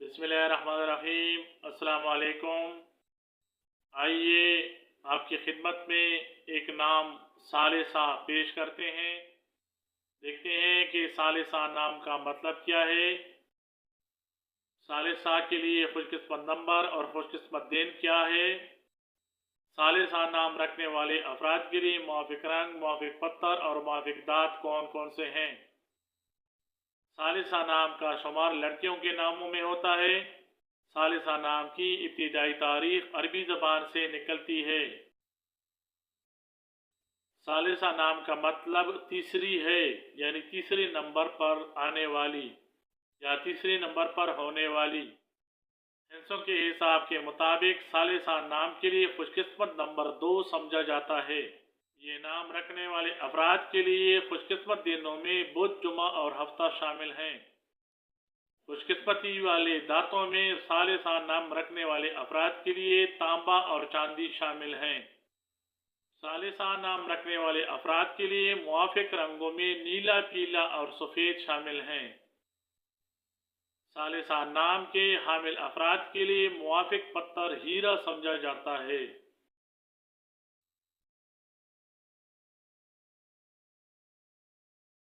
बिस्मिल्लाहिर्रहमानिर्रहीम। अस्सलाम वालेकुम। आइए आपकी खिदमत में एक नाम सालिसा पेश करते हैं। देखते हैं कि सालिसा नाम का मतलब क्या है। सालिसा के लिए खुशकिस्मत नंबर और खुशकिस्मत दिन क्या है। सालिसा नाम रखने वाले अफराद के लिए मुआफिक रंग, मुआफिक पत्थर और मुआफिक दांत कौन कौन से हैं। सालिसा नाम का शुमार लड़कियों के नामों में होता है। सालिसा नाम की इब्तिदाई तारीख अरबी ज़बान से निकलती है। सालिसा नाम का मतलब तीसरी है, यानी तीसरे नंबर पर आने वाली या तीसरे नंबर पर होने वाली। हिंसों के हिसाब के मुताबिक सालिसा नाम के लिए खुशकिस्मत नंबर 2 समझा जाता है। ये नाम रखने वाले अफराद के लिए खुशकिस्मत दिनों में बुध, जुमा और हफ्ता शामिल हैं। खुशकिस्मती वाले दांतों में सालिसा नाम रखने वाले अफराद के लिए तांबा और चांदी शामिल हैं। सालिसा नाम रखने वाले अफराद के लिए मुआफिक रंगों में नीला, पीला और सफ़ेद शामिल हैं। सालिसा नाम के हामिल अफराद के लिए मुआफिक पत्थर हीरा समझा जाता है।